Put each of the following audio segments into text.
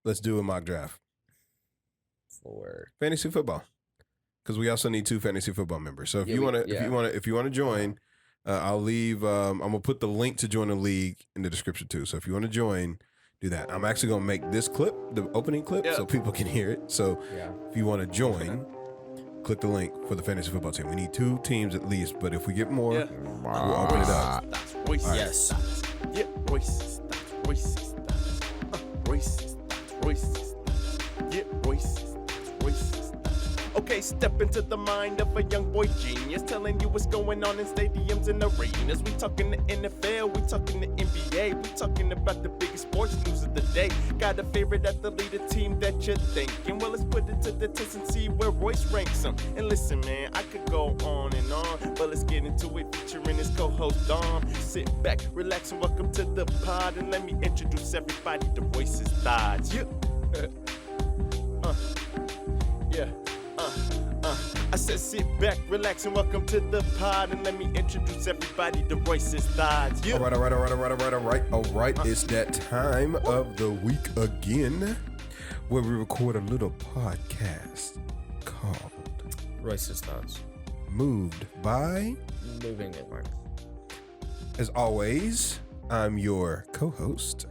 let's do a mock draft for fantasy football, because we also need 2 fantasy football members. So if you want to join, I'll leave. I'm gonna put the link to join the league in the description too. So if you want to join, do that. I'm actually gonna make this clip the opening clip so people can hear it. So if you want to join, click the link for the fantasy football team. We need 2 teams at least, but if we get more, we'll open it up. Royce. Right. yes. Yeah, Royce. Royce. Royce. Royce. Yeah, Royce. Royce. Okay, step into the mind of a young boy genius, telling you what's going on in stadiums and arenas. We talking the NFL, we talking the NBA, we talking about the biggest sports news of the day. Got a favorite athlete, a team that you're thinking. Well, let's put it to the test and see where Royce ranks them. And listen, man, I could go on and on, but let's get into it, featuring his co-host Dom. Sit back, relax, and welcome to the pod, and let me introduce everybody to Royce's thoughts. Yeah. Yeah. I said sit back, relax, and welcome to the pod, and let me introduce everybody to Royce's thoughts. Yeah. All right. It's that time of the week again where we record a little podcast called Royce's thoughts. Moved by. Moving it, Mark. As always, I'm your co-host,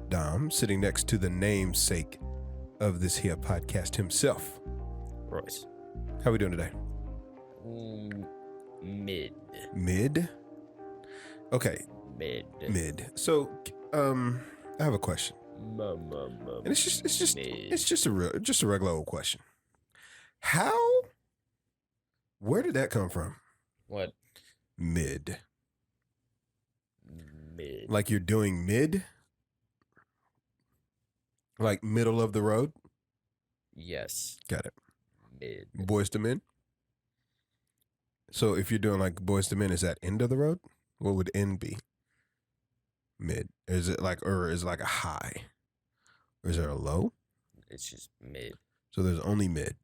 Dom, sitting next to the namesake of this here podcast himself. Royce. How we doing today? Mid. Okay. Mid. So, I have a question. And it's just a regular old question. Where did that come from? What? Mid. Like you're doing mid? Like middle of the road? Yes. Got it. Mid. Boys to men? So if you're doing like boys to men, is that end of the road? What would end be? Mid. Is it like a high? Or is there a low? It's just mid. So there's only mid.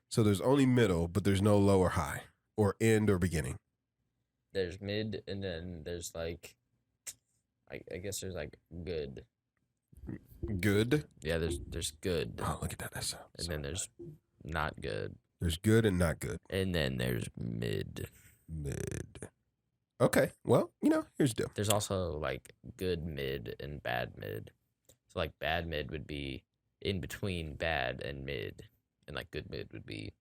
So there's only middle, but there's no low or high or end or beginning. There's mid, and then there's like, I guess there's like good. Good? Yeah, there's good. Oh, look at that. That sounds. And then there's not good. There's good and not good. And then there's mid. Okay. Well, here's the deal. There's also like good mid and bad mid. So like bad mid would be in between bad and mid. And like good mid would be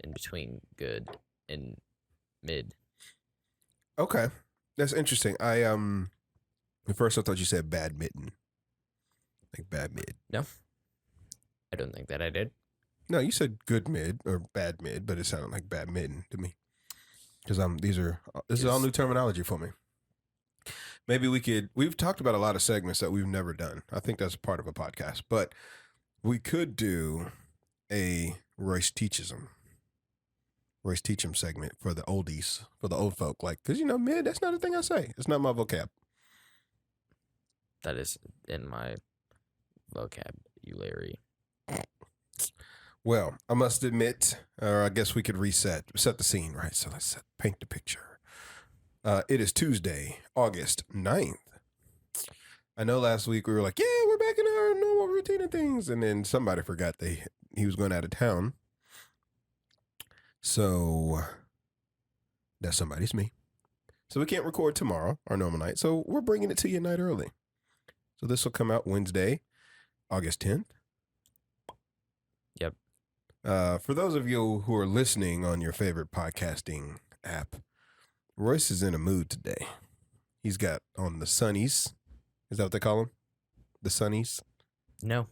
in between good and mid. Okay. That's interesting. At first I thought you said badminton. Like bad mid. No. I don't think that I did. No, you said good mid or bad mid, but it sounded like badminton to me. Because this is all new terminology for me. Maybe we've talked about a lot of segments that we've never done. I think that's part of a podcast, but we could do a Royce Teach 'em segment for the oldies, for the old folk. Like, because mid, that's not a thing I say. It's not my vocab. That is in my vocabulary. Well, I must admit, or I guess we could set the scene, right? So let's paint the picture. It is Tuesday, August 9th. I know last week we were like, yeah, we're back in our normal routine of things. And then somebody forgot he was going out of town. So that somebody's me. So we can't record tomorrow, our normal night. So we're bringing it to you a night early. So this will come out Wednesday, August 10th. Yep. For those of you who are listening on your favorite podcasting app, Royce is in a mood today. He's got on the sunnies. Is that what they call them? The sunnies? No.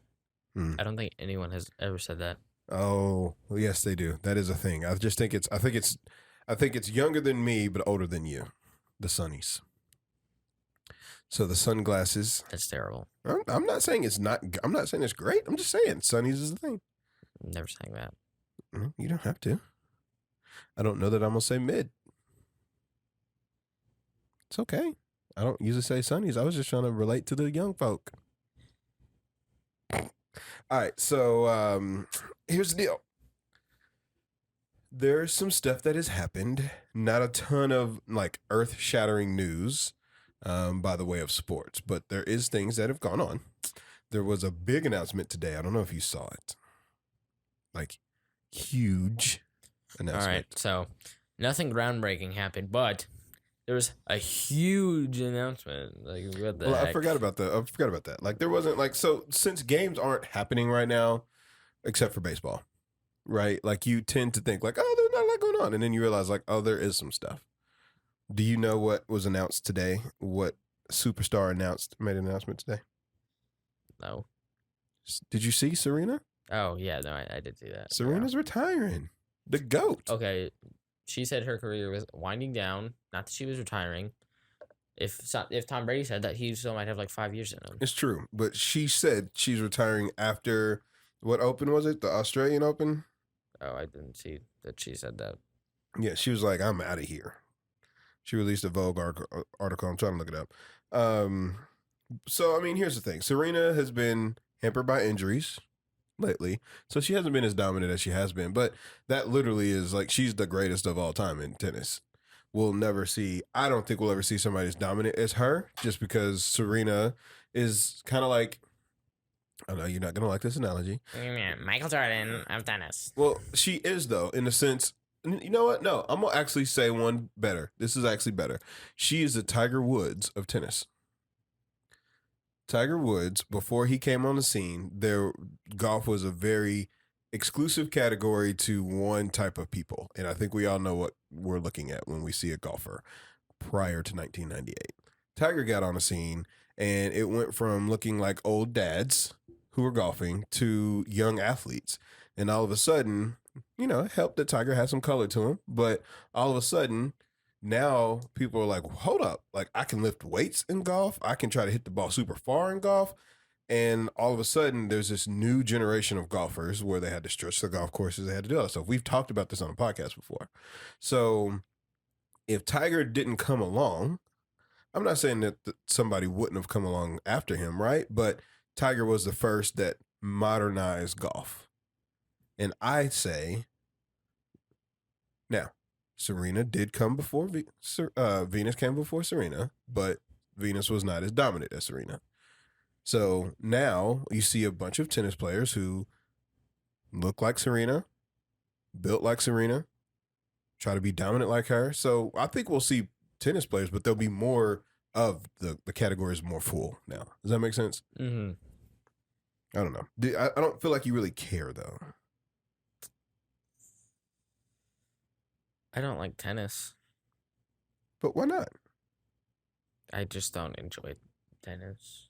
I don't think anyone has ever said that. Oh, well, yes, they do. That is a thing. I think it's younger than me, but older than you. The sunnies. So the sunglasses. That's terrible. I'm not saying it's great. I'm just saying sunnies is the thing. I'm never saying that. You don't have to. I don't know that I'm going to say mid. It's okay. I don't usually say sunnies. I was just trying to relate to the young folk. All right. So here's the deal. There's some stuff that has happened. Not a ton of like earth-shattering news by the way of sports, but there is things that have gone on. there was a big announcement today. I don't know if you saw it. Like, huge announcement. All right, so nothing groundbreaking happened, but there was a huge announcement. Like, what the heck? I forgot about that. Like, there wasn't like, so since games aren't happening right now, except for baseball, right? Like, you tend to think like, oh, there's not a lot going on, and then you realize like, oh, there is some stuff. Do you know what was announced today? What superstar made an announcement today? No. Did you see Serena? Oh, yeah, no, I did see that. Serena's retiring. The GOAT. Okay, she said her career was winding down, not that she was retiring. If Tom Brady said that, he still might have like 5 years in him. It's true, but she said she's retiring after what Open was it? The Australian Open? Oh, I didn't see that she said that. Yeah, she was like, I'm out of here. She released a Vogue article. I'm trying to look it up. So, I mean, here's the thing. Serena has been hampered by injuries lately, so she hasn't been as dominant as she has been, but that literally is like, she's the greatest of all time in tennis. I don't think we'll ever see somebody as dominant as her, just because Serena is kind of like, I know you're not going to like this analogy. Michael Jordan of tennis. Well, she is, though, in the sense, you know what? No, I'm going to actually say one better. This is actually better. She is the Tiger Woods of tennis. Tiger Woods, before he came on the scene, golf was a very exclusive category to one type of people. And I think we all know what we're looking at when we see a golfer prior to 1998. Tiger got on the scene, and it went from looking like old dads who were golfing to young athletes. And all of a sudden, you know, it helped that Tiger had some color to him. But all of a sudden, now people are like, hold up, like I can lift weights in golf. I can try to hit the ball super far in golf. And all of a sudden, there's this new generation of golfers where they had to stretch the golf courses. They had to do other stuff. We've talked about this on the podcast before. So if Tiger didn't come along, I'm not saying that somebody wouldn't have come along after him, right? But Tiger was the first that modernized golf. And I say, now, Serena did come before, Venus came before Serena, but Venus was not as dominant as Serena. So now you see a bunch of tennis players who look like Serena, built like Serena, try to be dominant like her. So I think we'll see tennis players, but there'll be more of the categories more full now. Does that make sense? Mm-hmm. I don't know. I don't feel like you really care, though. I don't like tennis. But why not? I just don't enjoy tennis.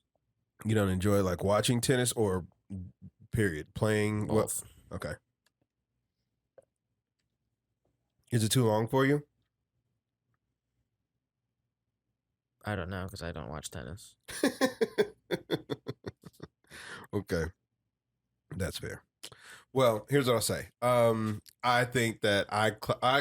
You don't enjoy like watching tennis or period playing? Both. What? Okay. Is it too long for you? I don't know because I don't watch tennis. Okay. That's fair. Well, here's what I'll say. I think that I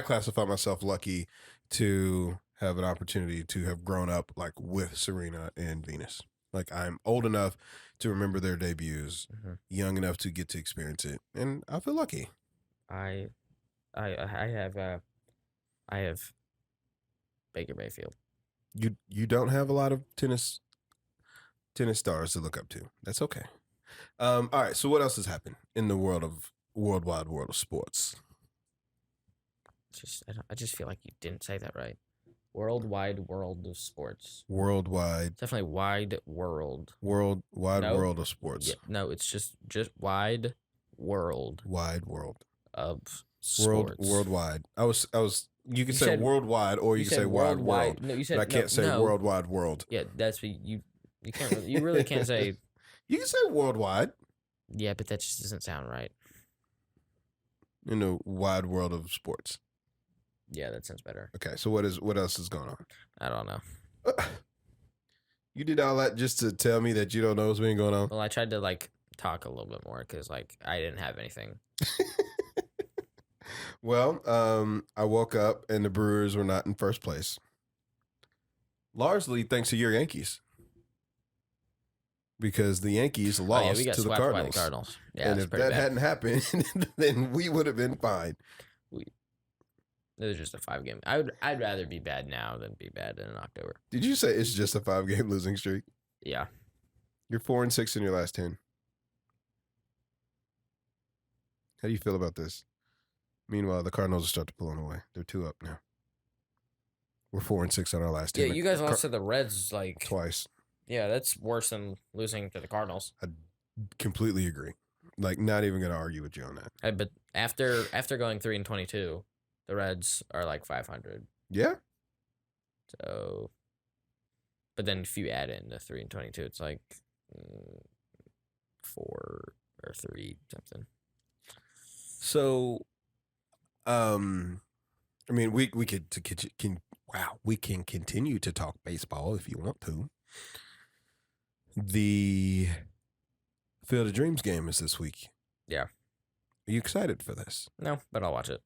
classify myself lucky to have an opportunity to have grown up like with Serena and Venus. Like I'm old enough to remember their debuts, young enough to get to experience it, and I feel lucky. I have Baker Mayfield. You don't have a lot of tennis stars to look up to. That's okay. All right. So what else has happened in the worldwide world of sports? I just feel like you didn't say that right. Worldwide world of sports. Worldwide. Definitely wide world. Worldwide world of sports. Yeah, no, it's just wide world. Wide world of sports. Worldwide. I was. You can say worldwide, or you can say wide world. No, you said. But I can't say worldwide world. Yeah, that's what you can't. You really can't say. You can say worldwide. Yeah, but that just doesn't sound right. In the wide world of sports. Yeah, that sounds better. Okay, so what else is going on? I don't know. You did all that just to tell me that you don't know what's been going on? Well, I tried to like talk a little bit more because like I didn't have anything. Well, I woke up and the Brewers were not in first place. Largely thanks to your Yankees. Because the Yankees lost we got to the swept Cardinals. by the Cardinals. Yeah, and if that hadn't happened, then we would have been fine. It was just a 5-game. I'd rather be bad now than be bad in October. Did you say it's just a 5-game losing streak? Yeah. You're 4-6 in your last 10. How do you feel about this? Meanwhile, the Cardinals will start to pulling away. They're 2 up now. We're 4-6 on our last 10. Yeah, you guys lost to the Reds like twice. Yeah, that's worse than losing to the Cardinals. I completely agree. Like, not even going to argue with you on that. But after going 3-22, the Reds are like 500. Yeah. So, but then if you add in the 3-22, it's like 4 or 3 something. So, I mean, we can continue to talk baseball if you want to. The Field of Dreams game is this week. Yeah. Are you excited for this? No, but I'll watch it.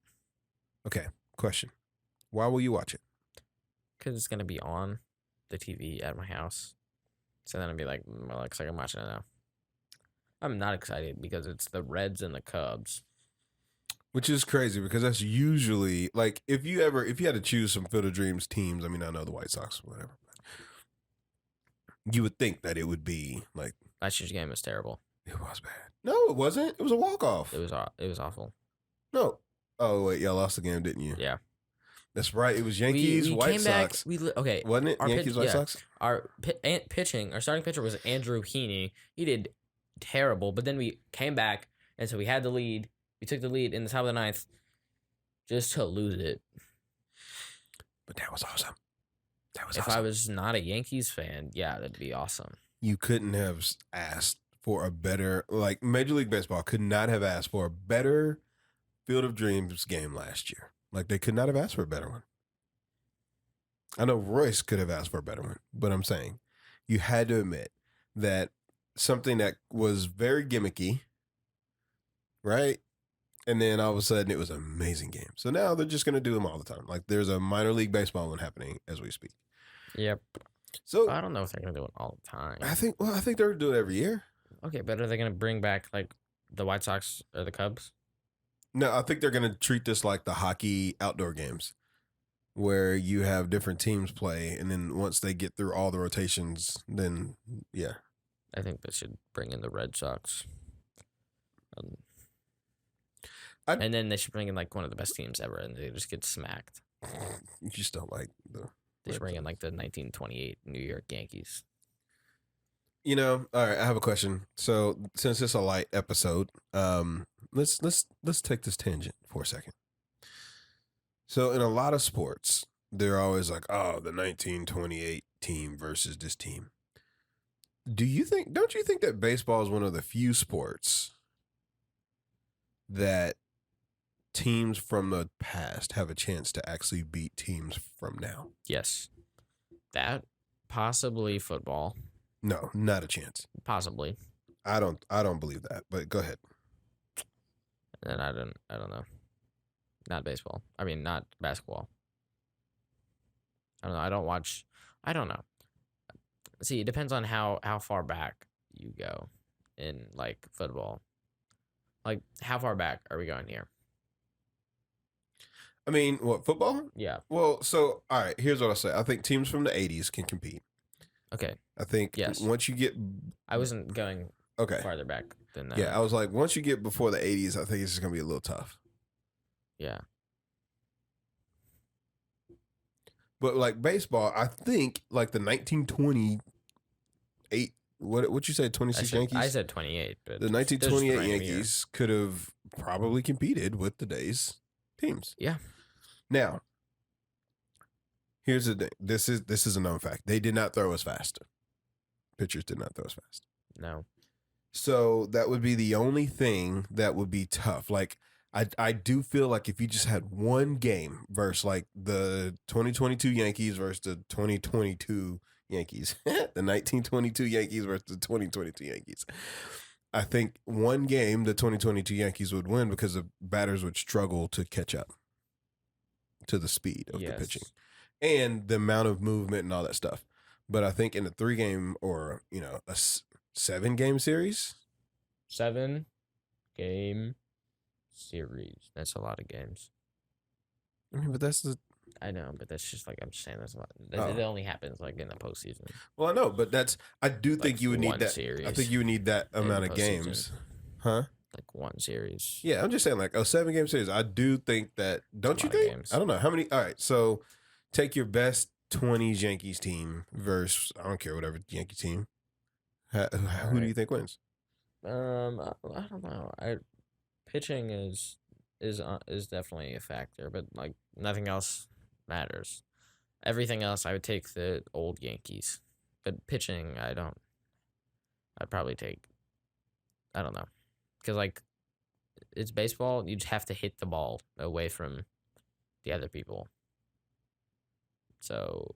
Okay, question. Why will you watch it? Because it's going to be on the TV at my house. So then I'll be like, well, looks like I'm watching it now. I'm not excited because it's the Reds and the Cubs. Which is crazy because that's usually, like, if you had to choose some Field of Dreams teams, I mean, I know the White Sox, whatever. You would think that it would be like last year's game was terrible. It was bad. No, it wasn't. It was a walk-off. It was awful. No. Oh wait, y'all lost the game, didn't you? Yeah. That's right. It was Yankees, White Sox. Okay. Wasn't it? Yankees, White Sox? Our starting pitcher was Andrew Heaney. He did terrible, but then we came back, and so we had the lead. We took the lead in the top of the ninth just to lose it. But that was awesome. If I was not a Yankees fan, yeah, that'd be awesome. You couldn't have asked for a better, like, Major League Baseball could not have asked for a better Field of Dreams game last year. Like, they could not have asked for a better one. I know Royce could have asked for a better one, but I'm saying you had to admit that something that was very gimmicky, right? And then all of a sudden it was an amazing game. So now they're just going to do them all the time. Like, there's a minor league baseball one happening as we speak. Yep. So I don't know if they're going to do it all the time. I think they're doing it every year. Okay, but are they going to bring back, like, the White Sox or the Cubs? No, I think they're going to treat this like the hockey outdoor games where you have different teams play. And then once they get through all the rotations, then, yeah. I think they should bring in the Red Sox. And then they should bring in, like, one of the best teams ever, and they just get smacked. You just don't like the... They should bring in, like, the 1928 New York Yankees. You know, all right, I have a question. So, since it's a light episode, let's take this tangent for a second. So, in a lot of sports, they're always like, oh, the 1928 team versus this team. Don't you think that baseball is one of the few sports that teams from the past have a chance to actually beat teams from now? Yes. That, possibly football. No, not a chance. Possibly. I don't believe that, but go ahead. And I don't know. Not baseball. I mean, not basketball. I don't know. I don't know. See, it depends on how far back you go in, like, football. Like, how far back are we going here? I mean, what, football? Yeah. Well, so, all right, here's what I'll say. I think teams from the 80s can compete. Okay. I think once you get... I wasn't going farther back than that. Yeah, I was like, once you get before the 80s, I think it's just going to be a little tough. Yeah. But, like, baseball, I think, like, the 1928... What you say, 26 Yankees? I said 28. But the 1928 Yankees could have probably competed with today's teams. Yeah. Now, here's the thing. This is a known fact. They did not throw as fast. Pitchers did not throw as fast. No. So that would be the only thing that would be tough. Like, I do feel like if you just had one game versus, like, the 2022 Yankees versus the 2022 Yankees, the 1922 Yankees versus the 2022 Yankees, I think one game the 2022 Yankees would win because the batters would struggle to catch up to the speed of the pitching and the amount of movement and all that stuff. But I think in a 3-game or, you know, a 7-game series. 7-game series. That's a lot of games. I mean, but that's the... I know, but that's just like I'm just saying that's a lot. Oh. It only happens like in the postseason. Well, I know, but I do think Like you would need one that. I series think you would need that in amount the of postseason. games, huh? Like one series. Yeah, I'm just saying, like a 7-game series. I do think that. Don't a you lot of think? games. I don't know how many. All right, so take your best 20s Yankees team versus I don't care whatever Yankee team. Who do you think wins? I don't know. Pitching is definitely a factor, but like nothing else matters. Everything else, I would take the old Yankees, but pitching, I don't. I'd probably take. I don't know, because like it's baseball. You just have to hit the ball away from the other people. So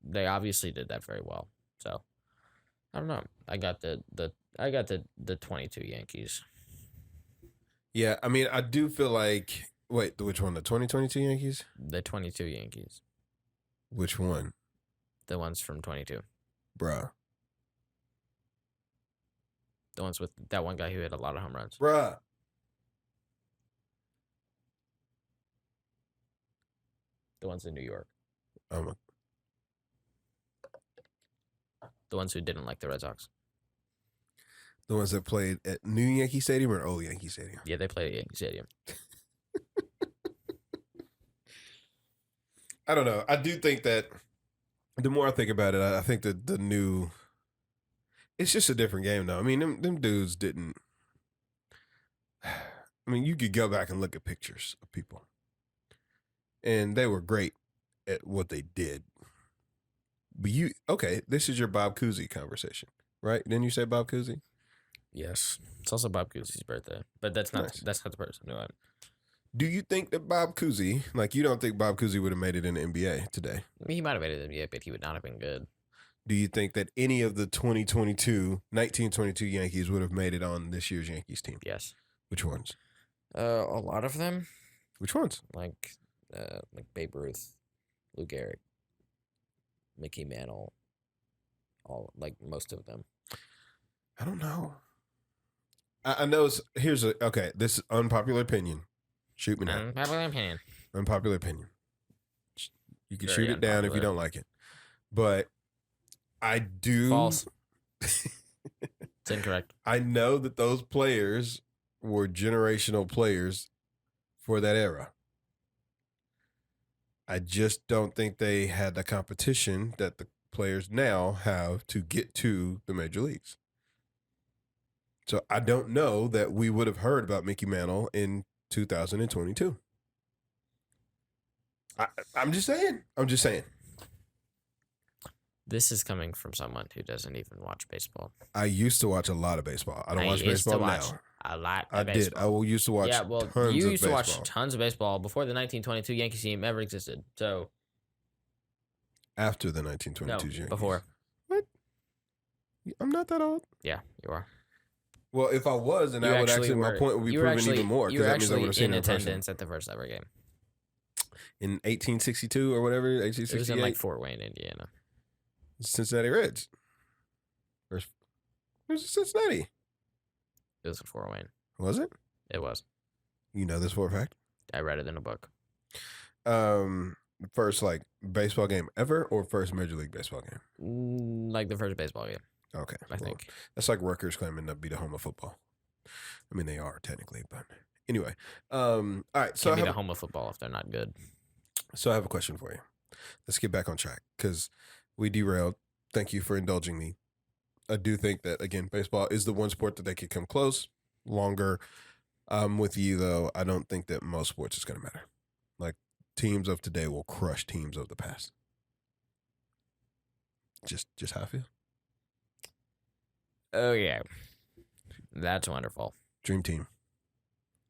they obviously did that very well. So I don't know. I got the 22 Yankees. Yeah, I mean, I do feel like. Wait, which one? The 2022 Yankees? The 22 Yankees. Which one? The ones from 22. Bruh. The ones with that one guy who hit a lot of home runs. Bruh. The ones in New York. The ones who didn't like the Red Sox. The ones that played at New Yankee Stadium or Old Yankee Stadium? Yeah, they played at Yankee Stadium. I don't know. I do think that the more I think about it, I think that the new, it's just a different game though. I mean, them dudes didn't, I mean, you could go back and look at pictures of people and they were great at what they did. But this is your Bob Cousy conversation, right? Didn't you say Bob Cousy? Yes. It's also Bob Cousy's birthday. But that's not Nice. that's not the person who Do you think that Bob Cousy, like you don't think Bob Cousy would have made it in the NBA today? I mean, he might have made it in the NBA, but he would not have been good. Do you think that any of the 1922 Yankees would have made it on this year's Yankees team? Yes. Which ones? A lot of them. Which ones? Like Babe Ruth, Lou Gehrig, Mickey Mantle, most of them. I don't know. I know this is unpopular opinion. Shoot me now. Unpopular opinion. Unpopular opinion. You can Very shoot it down if you unpopular. don't like it. But I do. False. It's incorrect. I know that those players were generational players for that era. I just don't think they had the competition that the players now have to get to the major leagues. So I don't know that we would have heard about Mickey Mantle in 2022. I'm just saying. This is coming from someone who doesn't even watch baseball. I used to watch a lot of baseball. I don't watch used to baseball watch now. a lot I of did. baseball. I used to watch tons you of used to watch baseball. tons of baseball before the 1922 Yankees team ever existed. So After the 1922 Yankees. before. What? I'm not that old. Yeah, you are. Well, if I was, then You I would actually my were- point would be you were proven actually- even more You because were that means I would actually have seen in it in person. attendance at the first ever game. In 1862 or whatever, It was 1868, in like Fort Wayne, Indiana. Cincinnati Reds. Where's Cincinnati? It was in Fort Wayne. Was it? It was. You know this for a fact? I read it in a book. First like baseball game ever or first Major League Baseball game? Like the first baseball game, Okay. I think. That's like Rutgers claiming to be the home of football. I mean, they are technically, but anyway. All right. So Can't be the home of football if they're not good. So I have a question for you. Let's get back on track because we derailed. Thank you for indulging me. I do think that, again, baseball is the one sport that they could come close longer. With you, though, I don't think that most sports is going to matter. Like, teams of today will crush teams of the past. Just how I feel. Oh, yeah. That's wonderful. Dream team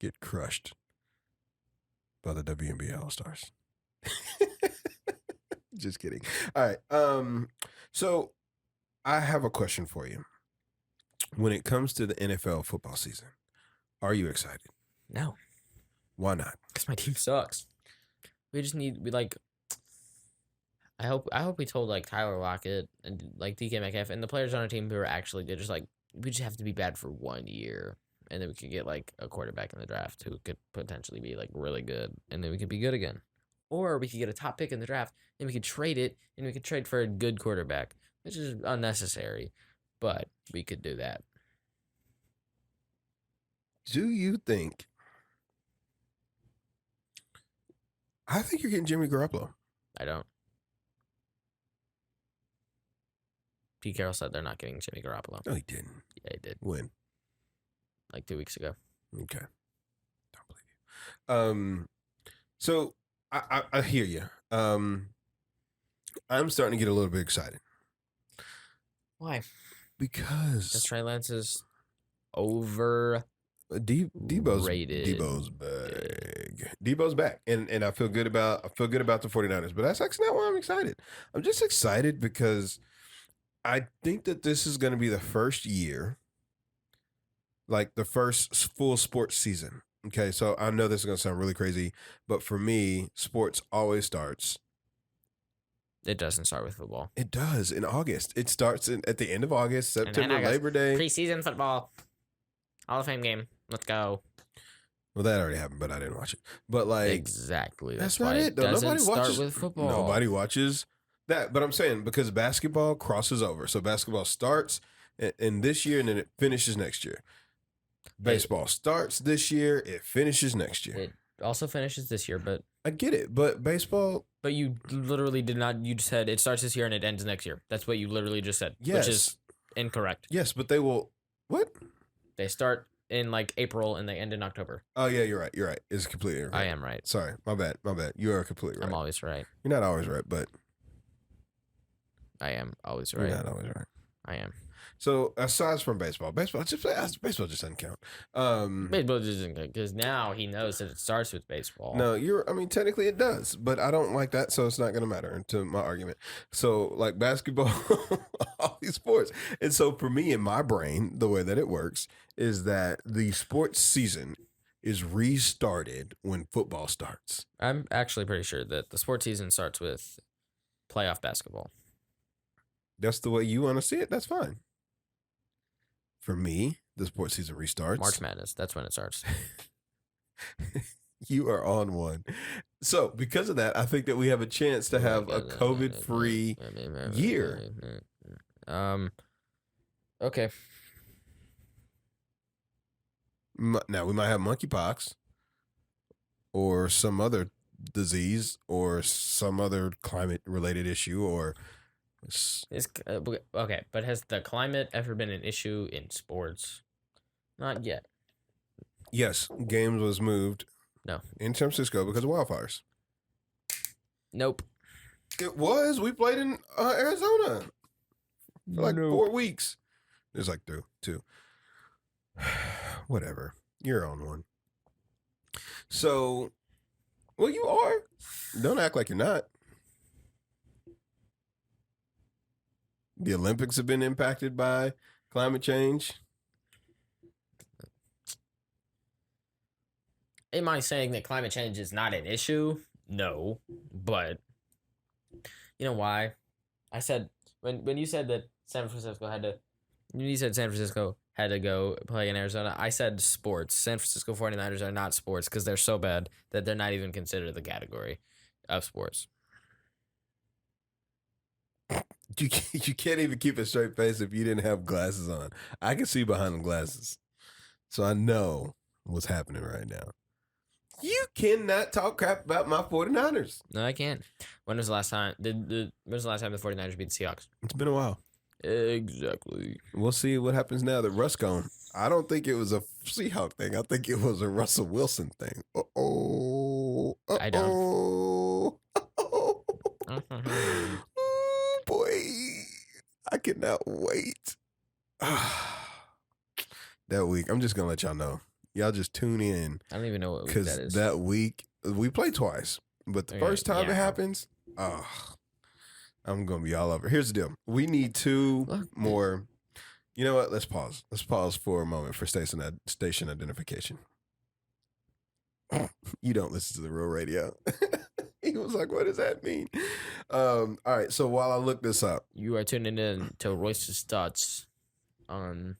get crushed by the WNBA All-Stars. Just kidding. All right. So I have a question for you. When it comes to the NFL football season, are you excited? No, Why not? because my team sucks. We I hope we told like Tyler Lockett and like DK Metcalf and the players on our team who are actually good, just like we just have to be bad for 1 year, and then we could get like a quarterback in the draft who could potentially be like really good, and then we could be good again. Or we could get a top pick in the draft, and we could trade it, and we could trade for a good quarterback, which is unnecessary, but we could do that. Do you think? I think you're getting Jimmy Garoppolo. I don't. Pete Carroll said they're not getting Jimmy Garoppolo. No, he didn't. Yeah, he did. When? Like 2 weeks ago. Okay. Don't believe you. So I hear you. I'm starting to get a little bit excited. Why? Because Trey Lance is over. Debo's rated. back. Debo's back, and I feel good about the 49ers. But that's actually not why I'm excited. I'm just excited because I think that this is going to be the first year, like the first full sports season. Okay, so I know this is going to sound really crazy, but for me, sports always starts. It doesn't start with football. It does in August. It starts at the end of August, September, August. Labor Day. Preseason football. Hall of Fame game. Let's go. Well, that already happened, but I didn't watch it. But like, Exactly. that's why not it. Though. doesn't Nobody start watches with football. Nobody watches that. But I'm saying because basketball crosses over, so basketball starts in this year and then it finishes next year. Baseball starts this year, it finishes next year. It also finishes this year, but I get it, but baseball. But you literally did not. You said it starts this year and it ends next year. That's what you literally just said. Yes. Which is incorrect. Yes, but they will. What? They start in like April and they end in October. Oh yeah, you're right. You're right. It's completely right. I am right. Sorry, my bad. You are completely right. I'm always right. You're not always right, but I am always right. you're not always right. I am. So aside from baseball just doesn't count. Baseball doesn't because now he knows that it starts with baseball. No, technically it does, but I don't like that, so it's not going to matter to my argument. So like basketball, all these sports. And so for me in my brain, the way that it works is that the sports season is restarted when football starts. I'm actually pretty sure that the sports season starts with playoff basketball. That's the way you want to see it. That's fine. For me, the sports season restarts. March Madness. That's when it starts. You are on one. So because of that, I think that we have a chance to have a COVID-free year. Okay. Now we might have monkeypox or some other disease or some other climate-related issue or. Okay, but has the climate ever been an issue in sports? Not yet. Yes, games was moved. No. In San Francisco because of wildfires. Nope. It was. We played in Arizona for like 4 weeks. There's like two. Whatever. You're on one. So, well, you are. Don't act like you're not. The Olympics have been impacted by climate change. Am I saying that climate change is not an issue? No, but you know why? I said when you said that San Francisco had to go play in Arizona, I said sports. San Francisco 49ers are not sports because they're so bad that they're not even considered the category of sports. You can't even keep a straight face if you didn't have glasses on. I can see behind the glasses. So I know what's happening right now. You cannot talk crap about my 49ers. No, I can't. When was the last time? When was the last time the 49ers beat the Seahawks? It's been a while. Exactly. We'll see what happens now that Russ gone. I don't think it was a Seahawk thing. I think it was a Russell Wilson thing. I don't. Oh, boy. I cannot wait. That week, I'm just going to let y'all know. Y'all just tune in. I don't even know what week that is. Because that week, we play twice. But the first time it happens, I'm going to be all over. Here's the deal. We need two more. You know what? Let's pause. Let's pause for a moment for station identification. You don't listen to the real radio. He was like, what does that mean? All right. So while I look this up. You are tuning in to Royce's Thoughts on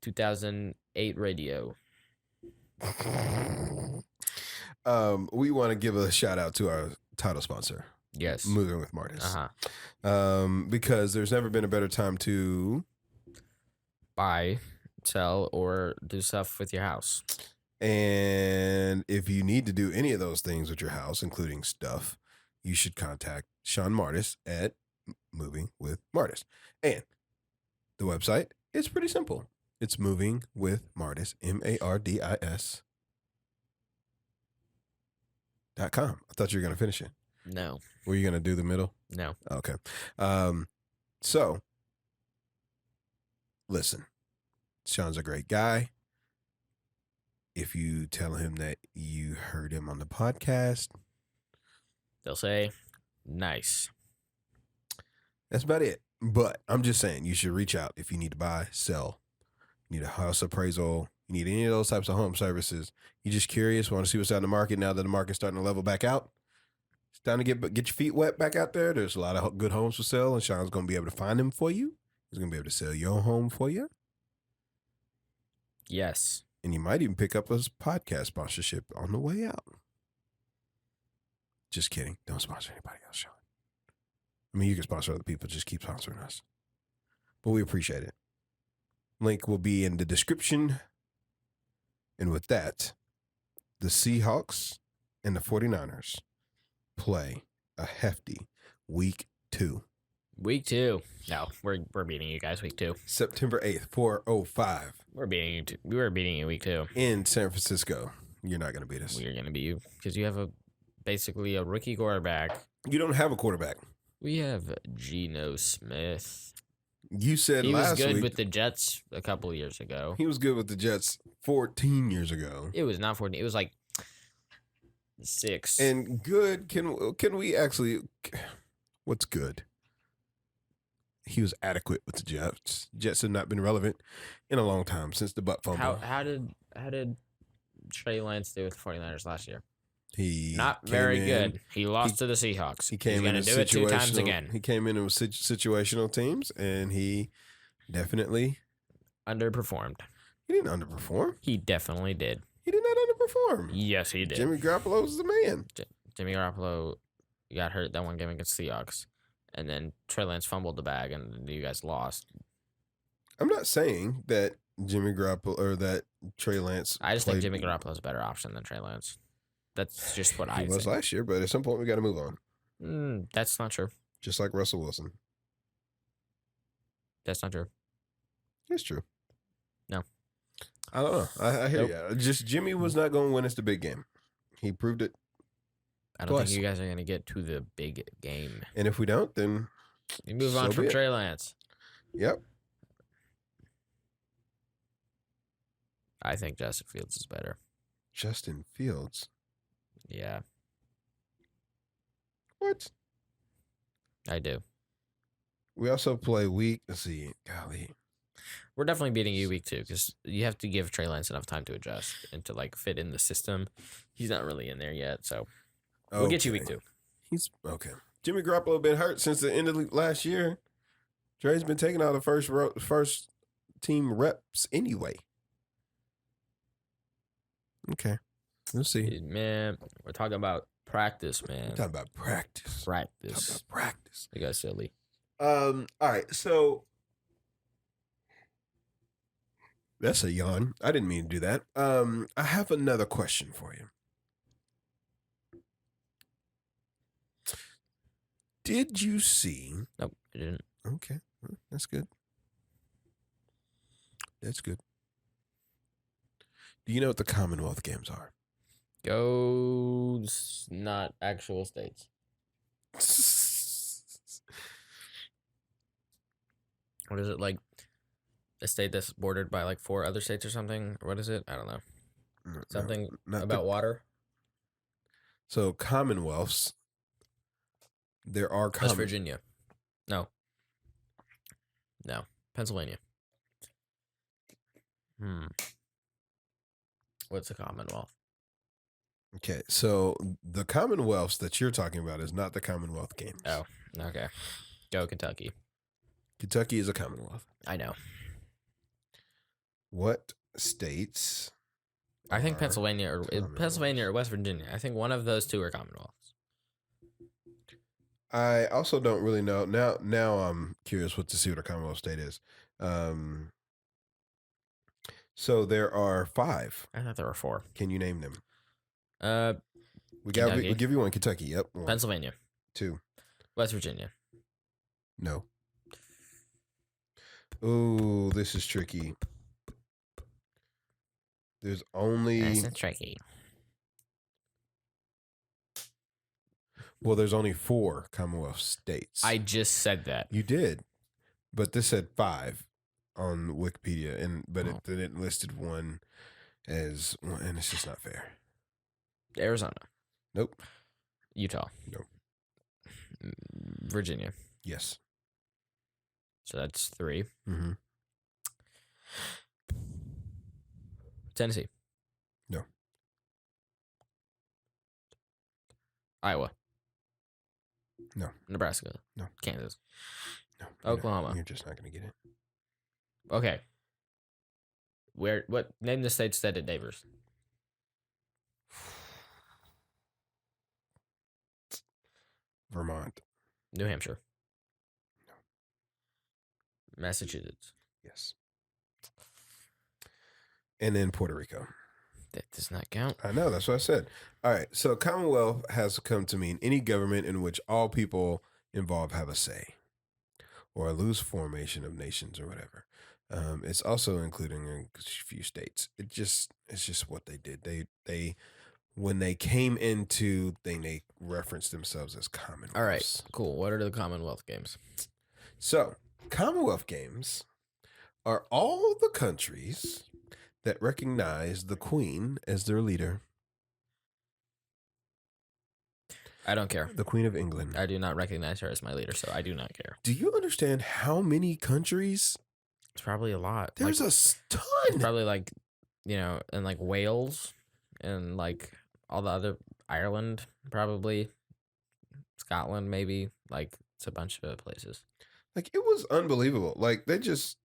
2008 radio. We want to give a shout out to our title sponsor, Yes. Moving with Mardis. Uh-huh. Because there's never been a better time to Buy, sell, or do stuff with your house. And if you need to do any of those things with your house, including stuff, you should contact Sean Mardis at Moving with Mardis. And the website is pretty simple. It's Moving with Mardis, MARDIS.com. I thought you were going to finish it. No. Were you going to do the middle? No. Okay. So, listen, Sean's a great guy. If you tell him that you heard him on the podcast, They'll say, nice. that's about it. But I'm just saying, you should reach out if you need to buy, sell, you need a house appraisal, you need any of those types of home services. You're just curious, want to see what's out in the market now that the market's starting to level back out. It's time to get your feet wet back out there. There's a lot of good homes for sale, and Sean's going to be able to find them for you. He's going to be able to sell your home for you. Yes. And you might even pick up a podcast sponsorship on the way out. Just kidding. Don't sponsor anybody else, Sean. I mean, you can sponsor other people. Just keep sponsoring us. But we appreciate it. Link will be in the description. And with that, the Seahawks and the 49ers play a hefty week 2. Week 2. No, we're beating you guys week 2. September 8th, 4:05. We're beating you. We were beating you week 2. In San Francisco. You're not going to beat us. We're going to beat you because you have basically a rookie quarterback. You don't have a quarterback. We have Geno Smith. You said he last was good week, with the Jets a couple of years ago. He was good with the Jets 14 years ago. It was not 14. It was like 6. And good, can we actually, what's good? He was adequate with the Jets. Jets have not been relevant in a long time since the butt fumble. How did Trey Lance do with the 49ers last year? He not very good. He lost to the Seahawks. He's going to do it 2 times again. He came in with situational teams, and he definitely underperformed. He didn't underperform. He definitely did. He did not underperform. Yes, he did. Jimmy Garoppolo was the man. Jimmy Garoppolo got hurt that one game against the Seahawks, and then Trey Lance fumbled the bag, and you guys lost. I'm not saying that Jimmy Garoppolo or that Trey Lance. I just think Jimmy Garoppolo is a better option than Trey Lance. That's just what I think. He was last year, but at some point we got to move on. That's not true. Just like Russell Wilson. That's not true. It's true. No. I don't know. I hear you. Just Jimmy was not going to win us the big game. He proved it. I don't think you guys are going to get to the big game. And if we don't, then you move on from Trey Lance. Yep. I think Justin Fields is better. Justin Fields? Yeah. What? I do. We also play week. Let's see. Golly. We're definitely beating you week 2 because you have to give Trey Lance enough time to adjust and to fit in the system. He's not really in there yet, so we'll get you week 2. He's okay. Jimmy Garoppolo been hurt since the end of last year. Trey's been taking out the first team reps anyway. Okay. We'll see. Man, we're talking about practice, man. We're talking about practice. Practice. You guys silly. All right. So that's a yawn. I didn't mean to do that. I have another question for you. Did you see? Nope, I didn't. Okay. That's good. That's good. Do you know what the Commonwealth Games are? Goes not actual states. What is it, like a state that's bordered by 4 other states or something? Or what is it? I don't know. Something about water? So Commonwealths, there are West Virginia. No. Pennsylvania. What's a Commonwealth? Okay, so the Commonwealths that you're talking about is not the Commonwealth Games. Oh, okay. Go Kentucky. Kentucky is a Commonwealth. I know. What states I think are Pennsylvania or West Virginia. I think one of those two are Commonwealths. I also don't really know. Now I'm curious to see what a Commonwealth state is. So there are 5. I thought there were 4. Can you name them? We'll Kentucky. give you one. Kentucky. Yep. 1. Pennsylvania. 2. West Virginia. No. Ooh, this is tricky. There's only That's tricky. there's only 4 Commonwealth states. I just said that. You did, but this said 5 on Wikipedia, but it listed one as one, and it's just not fair. Arizona. Nope. Utah. Nope. Virginia. Yes. So that's 3. Mm-hmm. Tennessee. No. Iowa. No. Nebraska. No. Kansas. No. Oklahoma. You're just not going to get it. Okay. Name the states that it neighbors. Vermont. New Hampshire. No. Massachusetts. Yes. And then Puerto Rico. That does not count. I know, that's what I said. All right, so Commonwealth has come to mean any government in which all people involved have a say, or a loose formation of nations or whatever. It's also including a few states. It's just what they did. They when they came into thing, they referenced themselves as Commonwealths. All right, cool. What are the Commonwealth Games? So Commonwealth Games are all the countries that recognize the Queen as their leader. I don't care. The Queen of England. I do not recognize her as my leader, so I do not care. Do you understand how many countries? It's probably a lot. There's a ton. Probably and like Wales and like all the other Ireland, probably Scotland, maybe. Like it's a bunch of places. Like it was unbelievable. Like they just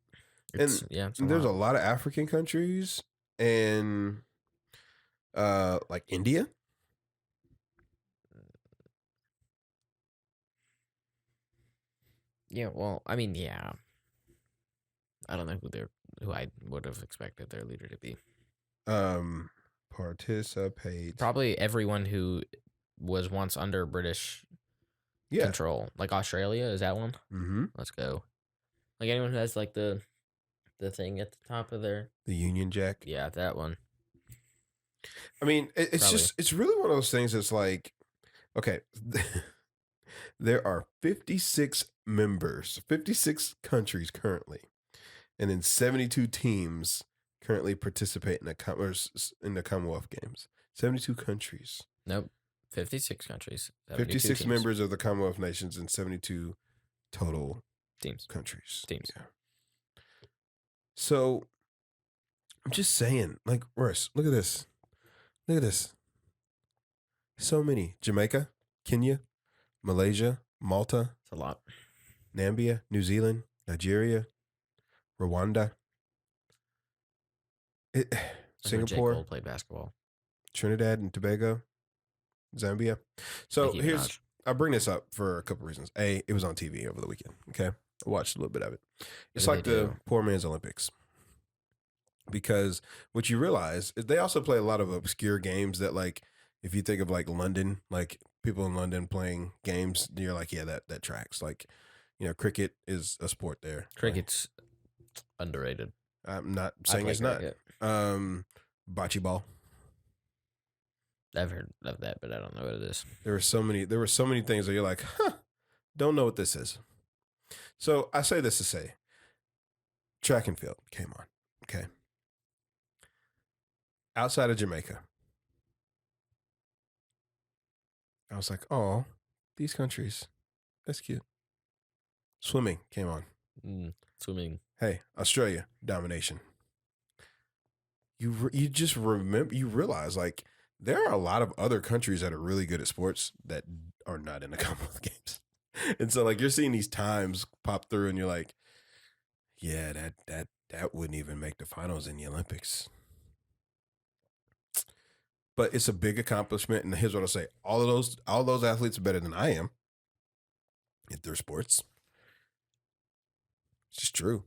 It's there's a lot of African countries and like India. Yeah, well, I mean, yeah. I don't know who I would have expected their leader to be. Participate. Probably everyone who was once under British control. Like Australia, is that one? Mm-hmm. Let's go. Like anyone who has like the thing at the top of their Union Jack. Yeah, that one. I mean, it's really one of those things that's like, okay, there are 56 members, 56 countries currently, and then 72 teams currently participate in the Commonwealth Games. 72 countries. Nope. 56 countries. 56 teams. members of the Commonwealth nations and 72 total countries. Teams. Yeah. So I'm just saying, like, Royce, look at this. Look at this. So many. Jamaica, Kenya, Malaysia, Malta. It's a lot. Namibia, New Zealand, Nigeria, Rwanda, Singapore, J. Cole played basketball. Trinidad and Tobago, Zambia. So I bring this up for a couple reasons. A, it was on TV over the weekend. Okay. I watched a little bit of it. It's like the poor man's Olympics. Because what you realize is they also play a lot of obscure games that, like, if you think of like London, like people in London playing games, you're like, yeah, that tracks. Like, cricket is a sport there. Cricket's underrated. I'm not saying it's not. Bocce ball. I've heard of that, but I don't know what it is. There were so many things that you're like, don't know what this is. So I say this to say, track and field came on. Okay. Outside of Jamaica, I was like, oh, these countries, that's cute. Swimming came on. Swimming. Hey, Australia, domination. You just remember, you realize, like, there are a lot of other countries that are really good at sports that are not in the Commonwealth Games. And so, like, you're seeing these times pop through and you're like, yeah, that wouldn't even make the finals in the Olympics. but it's a big accomplishment. And here's what I'll say: all those athletes are better than I am at their sports. It's just true.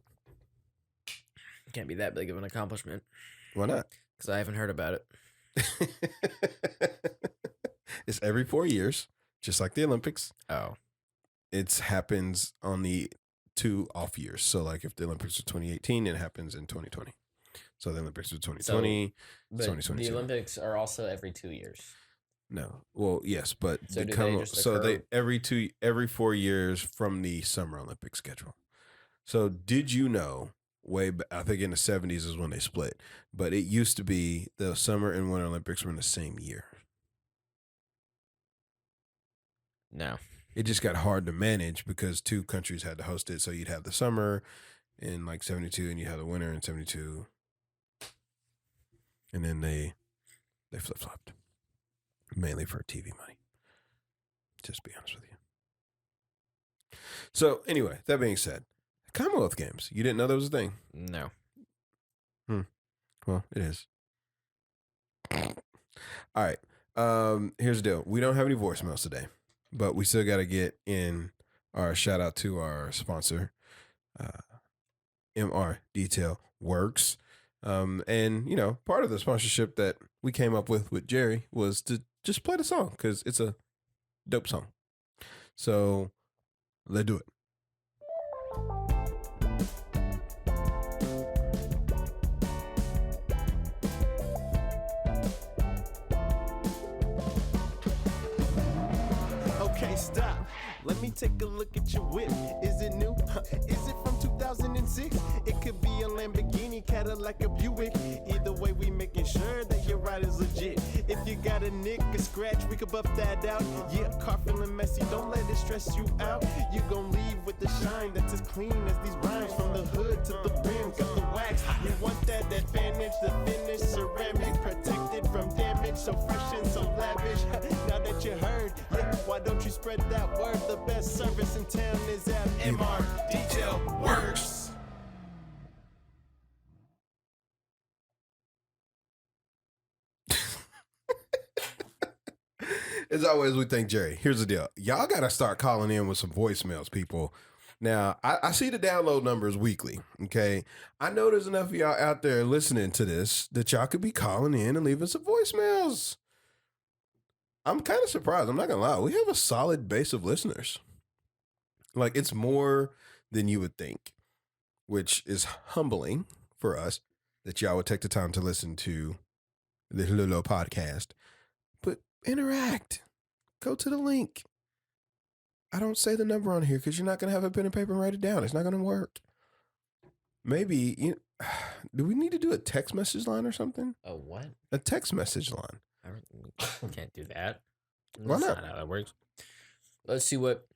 Can't be that big of an accomplishment. Why not? Because I haven't heard about it. It's every 4 years, just like the Olympics. Oh. It happens on the 2 off years. So, like, if the Olympics are 2018, it happens in 2020. So the Olympics are 2020, But 2022. the Olympics are also every 2 years. No, well, yes, but So do they just occur- every 4 years from the Summer Olympic schedule. So, did you know? I think in the 70s is when they split, but it used to be the Summer and Winter Olympics were in the same year. No. It just got hard to manage because 2 countries had to host it. So you'd have the summer in like 72 and you have the winter in 72. And then they flip-flopped. Mainly for TV money. Just to be honest with you. So anyway, that being said, Commonwealth Games. You didn't know that was a thing? No. Well, it is. All right. Here's the deal. We don't have any voicemails today, but we still got to get in our shout out to our sponsor, MR DetailWorx. And, you know, part of the sponsorship that we came up with Jerry was to just play the song because it's a dope song. So let's do it. Okay, stop. Let me take a look at your whip. Is it new? Is it from 2006? It could be a Lamborghini, Cadillac, or Buick. Either way, we making sure that your ride is legit. If you got a nick, a scratch, we could buff that out. Yeah, car feeling messy, don't let it stress you out. You gon' leave with the shine that's as clean as these rhymes. From the hood to the rim, got the wax. You want that advantage, the finish, ceramic, protected from damage. So fresh and so lavish. Now that you heard, yeah, why don't you spread that word? The best service in town is at MR DetailWorx. As always, we thank Jerry. Here's the deal. Y'all got to start calling in with some voicemails, people. Now, I see the download numbers weekly, okay? I know there's enough of y'all out there listening to this that y'all could be calling in and leaving some voicemails. I'm kind of surprised. I'm not going to lie. We have a solid base of listeners. Like, it's more than you would think, which is humbling for us that y'all would take the time to listen to this little podcast. But interact. Go to the link. I don't say the number on here because you're not going to have a pen and paper and write it down. It's not going to work. Maybe, do we need to do a text message line or something? A what? A text message line. I can't do that. Why That's not? how that works. Let's see what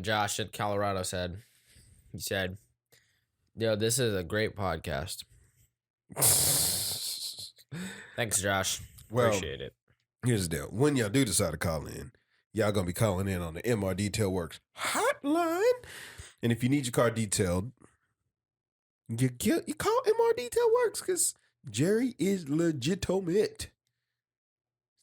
Josh in Colorado said. He said, "Yo, this is a great podcast." Thanks, Josh. Well, Appreciate it. Here's the deal. When y'all do decide to call in, y'all going to be calling in on the MR DetailWorx hotline. And if you need your car detailed, you call MR DetailWorx because Jerry is legitimate.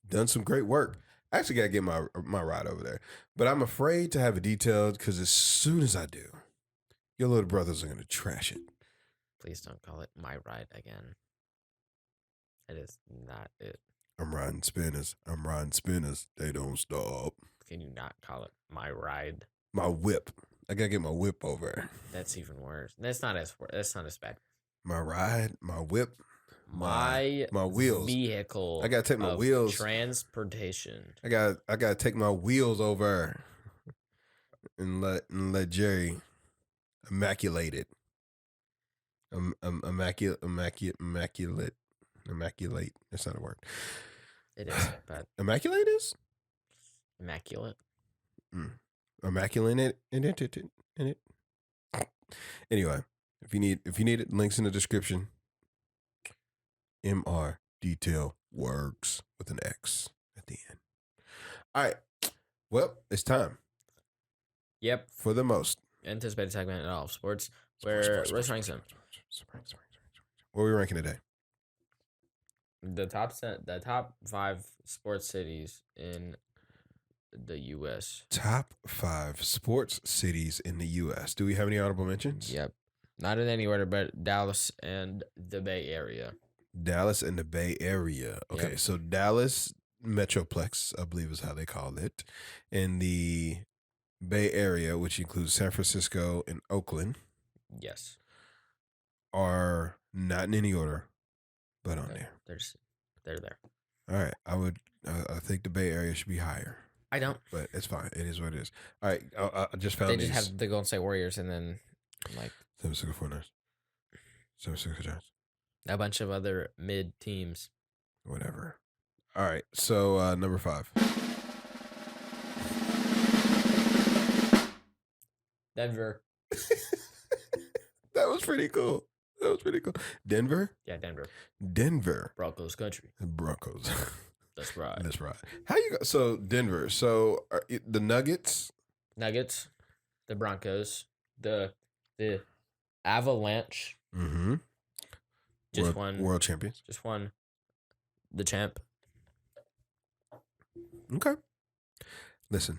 Done some great work. I actually got to get my ride over there. But I'm afraid to have it detailed because as soon as I do, your little brothers are going to trash it. Please don't call it my ride again. It is not it. I'm riding spinners. They don't stop. Can you not call it my ride? My whip. I got to get my whip over. That's even worse. That's not as bad. My ride, my whip. My wheels. Vehicle. I gotta take my of wheels. Transportation. I gotta take my wheels over and let Jerry immaculate it. Immaculate. That's not a word. It is, but Immaculate is immaculate. Immaculate in it. Anyway, if you need it, links in the description. MR DetailWorx with an X at the end. All right. Well, it's time. Yep. For the most Anticipated segment in all of sports. Where Royce Ranks him. What are we ranking today? The top 5 sports cities in the U.S. Top 5 sports cities in the U.S. Do we have any honorable mentions? Yep. Not in any order, but Dallas and the Bay Area. Dallas and the Bay Area. Okay, Yep. so Dallas Metroplex, I believe is how they call it, in the Bay Area, which includes San Francisco and Oakland, Yes. are not in any order, but on there. They're there. All right, I think the Bay Area should be higher, I don't. but it's fine. It is what it is. All right, I just found They these. just have the Golden State Warriors and then like San Francisco 49ers, San Francisco Giants, a bunch of other mid teams. whatever. All right, so number 5. Denver. That was pretty cool. Denver? Yeah, Denver. Denver. Broncos country. Broncos. That's right. That's right. How you go? So Denver. So the Nuggets. Nuggets, the Broncos, the Avalanche. Mm-hmm. Just won. World champions. Just won the champ. Okay. Listen,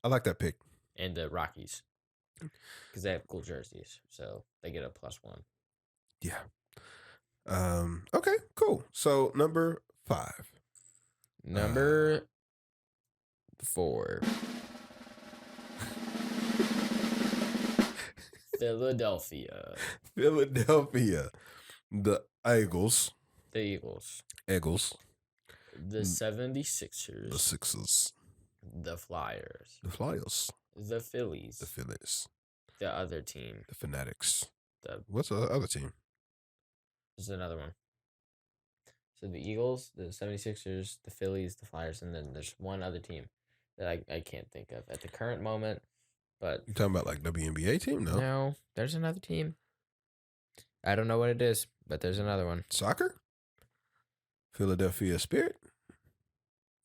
I like that pick. And the Rockies. Because they have cool jerseys. So they get a +1. Yeah. Okay, cool. So number 5. Number 4. Philadelphia. Philadelphia. The Eagles. The Eagles. The 76ers. The Sixers. The Flyers. The Flyers. The Phillies. The Phillies. The other team. The Fanatics. The What's the other team? There's another one. So the Eagles, the 76ers, the Phillies, the Flyers, and then there's one other team that I can't think of at the current moment. But You talking about like WNBA team? No. there's another team. I don't know what it is, but there's another one. Soccer? Philadelphia Spirit?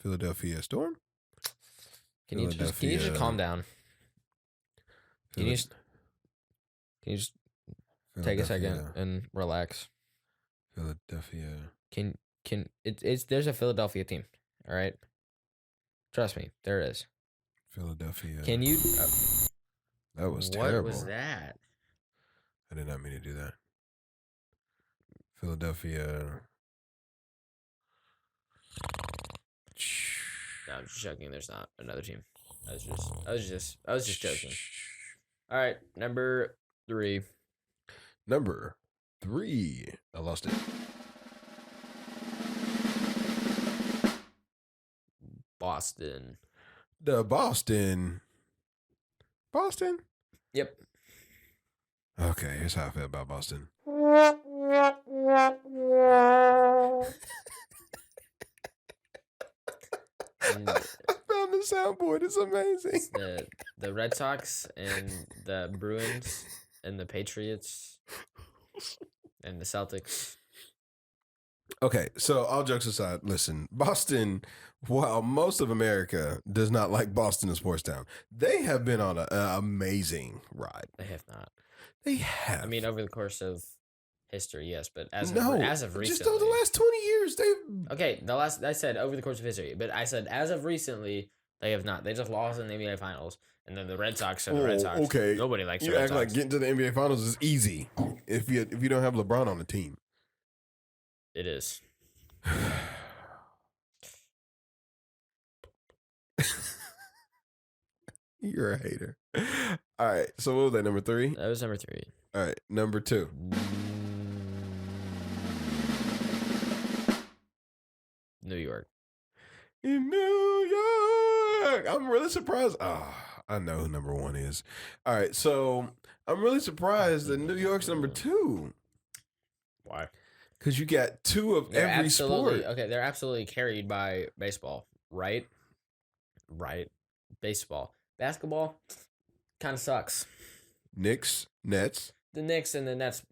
Philadelphia Storm? Can you just calm down? Can you just take a second and relax? Philadelphia. There's a Philadelphia team, all right? Trust me, there is. Philadelphia. Can you That was What terrible. was that? I did not mean to do that. Philadelphia. No, I'm just joking. There's not another team. I was just joking. All right, number 3. Number 3. I lost it. Boston. The Boston. Yep. Okay, here's how I feel about Boston. And I found the soundboard. It's amazing. the Red Sox and the Bruins and the Patriots and the Celtics. Okay, so all jokes aside, listen, Boston, while most of America does not like Boston as sports town, they have been on an amazing ride. They have not. They have. I mean, over the course of history, yes, but as of recently, just over the last 20 years, they've. Okay, I said over the course of history, but I said as of recently, they have not. They just lost in the NBA Finals, and then the Red Sox are the Red Sox. Okay, Nobody likes the you Red act Sox. like getting to the NBA Finals is easy if you don't have LeBron on the team. It is. You're a hater. All right, so what was that, number 3? That was number 3. All right, number 2. New York. In New York. I'm really surprised. I know who number 1 is. All right, so I'm really surprised that New York's number 2. Why? Because you got 2 of every sport. Okay, they're absolutely carried by baseball, right? Right. Baseball. Basketball kind of sucks. Knicks, Nets, The Knicks and the Nets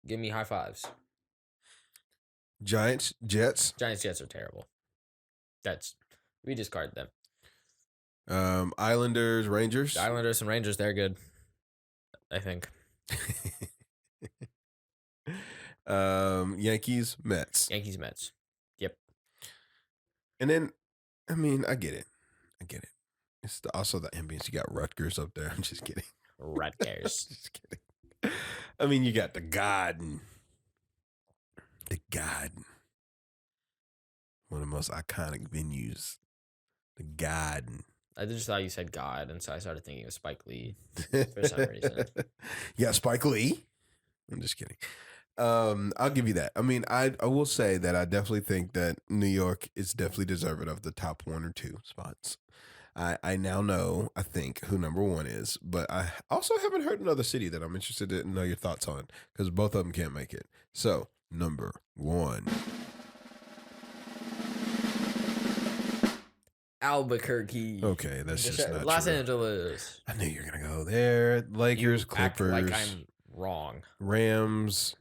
give me high fives. Giants, Jets. Giants, Jets are terrible. We discard them. Islanders, Rangers. The Islanders and Rangers, they're good. I think. Yankees, Mets. Yankees, Mets. And then, I mean, I get it. It's also the ambience. You got Rutgers up there. I'm just kidding. Rutgers. Just kidding. I mean, you got the Garden. The Garden. One of the most iconic venues. The Garden. I just thought you said God, and so I started thinking of Spike Lee for some reason. Yeah, Spike Lee. I'm just kidding. I'll give you that. I mean, I will say that I definitely think that New York is definitely deserving of the top 1 or 2 spots. I now know, I think, who number 1 is, but I also haven't heard another city that I'm interested to know your thoughts on, because both of them can't make it. So, number 1. Albuquerque. Okay, that's just not Los true. Angeles. I knew you were going to go there. Lakers, You act Clippers. like I'm wrong. Rams.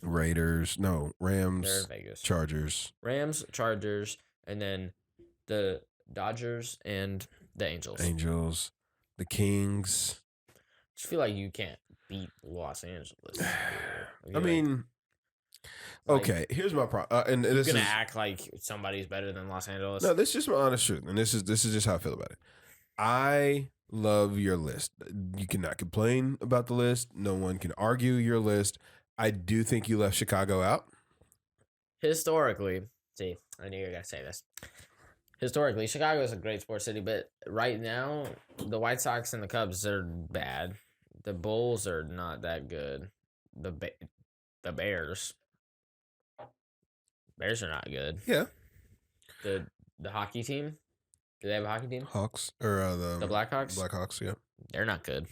Raiders. No, Rams. They're in Vegas. Chargers. Rams, Chargers, and then the Dodgers and the Angels. The Kings. Just feel like you can't beat Los Angeles. I mean, okay, here's my problem. And this you're is gonna act like somebody's better than Los Angeles. no, this is just my honest truth, and this is just how I feel about it. I love your list. You cannot complain about the list. No one can argue your list. I do think you left Chicago out. Historically, see, I knew you were gonna say this. Historically, Chicago is a great sports city, but right now, the White Sox and the Cubs are bad. The Bulls are not that good. The Bears are not good. Yeah. The hockey team, do they have a hockey team? Hawks or The Blackhawks. Blackhawks, yeah. They're not good.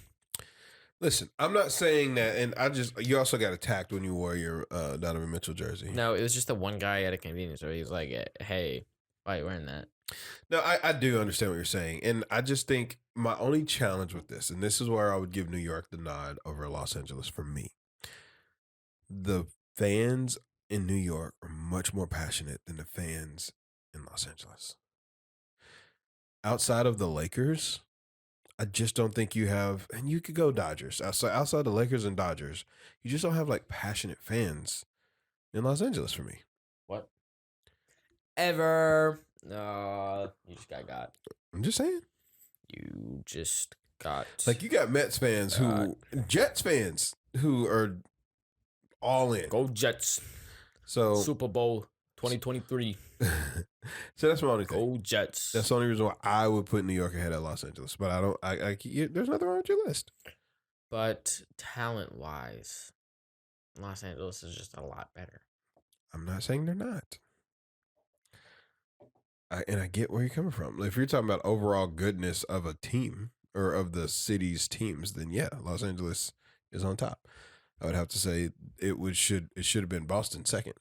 Listen, I'm not saying that, and you also got attacked when you wore your Donovan Mitchell jersey. No, it was just the one guy at a convenience store. He was like, "Hey, why are you wearing that?" No, I do understand what you're saying. And I just think my only challenge with this, and this is where I would give New York the nod over Los Angeles for me. The fans in New York are much more passionate than the fans in Los Angeles. Outside of the Lakers, I just don't think you have, and you could go Dodgers. Outside the Lakers and Dodgers, you just don't have like passionate fans in Los Angeles for me. What? Ever? No, you just got. I'm just saying. You just got. Like you got Mets fans Jets fans who are all in. Go Jets. So Super Bowl 2023. So that's my only thing. Go Jets. That's the only reason why I would put New York ahead of Los Angeles. But there's nothing wrong with your list. But talent-wise, Los Angeles is just a lot better. I'm not saying they're not. I get where you're coming from. If you're talking about overall goodness of a team or of the city's teams, then yeah, Los Angeles is on top. I would have to say it should have been Boston second.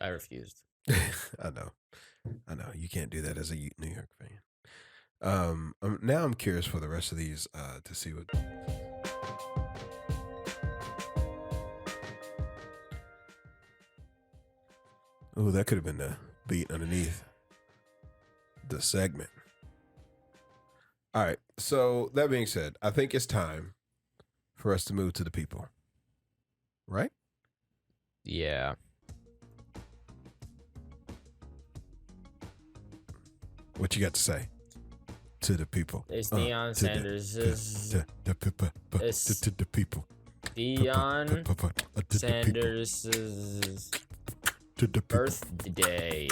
I refused. I know. You can't do that as a New York fan. Now I'm curious for the rest of these to see what. Oh, that could have been the beat underneath the segment. All right. So that being said, I think it's time for us to move to the people. Right? Yeah. What you got to say to the people? It's Deion Sanders. To the people. Deion Sanders' birthday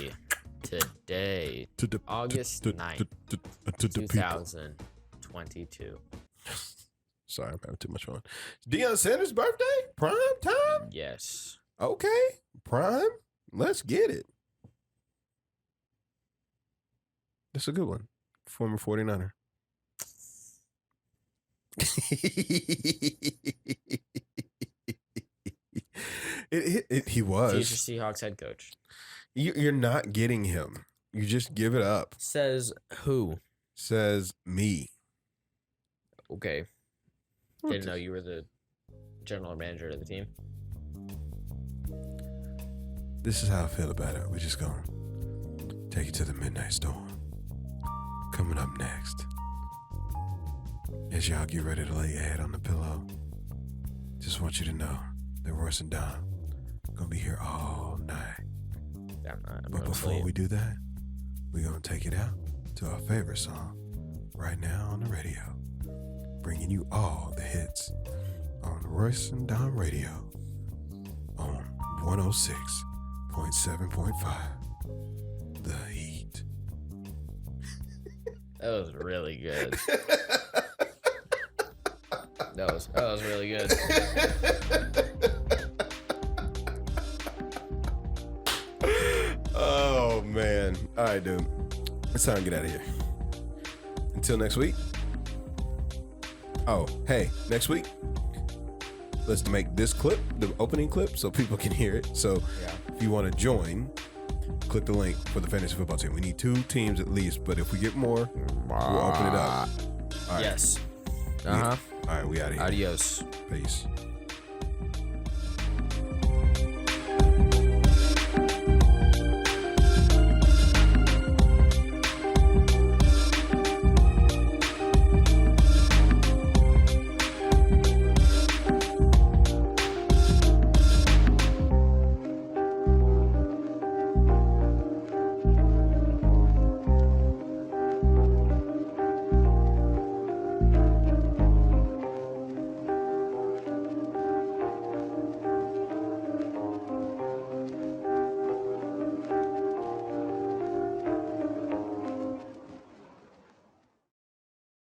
today, August 9th, 2022. Sorry, I'm having too much fun. Deion Sanders' birthday? Prime time? Yes. Okay. Prime? Let's get it. That's a good one. Former 49er. He was. Future Seahawks head coach. You're not getting him. You just give it up. Says who? Says me. Okay. Didn't know you were the general manager of the team. This is how I feel about it. We're just going to take you to the midnight storm. Coming up next, as y'all get ready to lay your head on the pillow, just want you to know that Royce and Dom gonna be here all night. But before we do that, we're going to take it out to our favorite song right now on the radio, bringing you all the hits on Royce and Dom Radio on 106.7.5 The Heat. That was really good. that was really good. Oh, man. All right, dude. It's time to get out of here. Until next week. Oh, hey, next week, let's make this clip, the opening clip, so people can hear it. So if you want to join, click the link for the fantasy football team. We need 2 teams at least, but if we get more, we'll open it up. All right. Yes. All right, we out of here. Adios. Peace.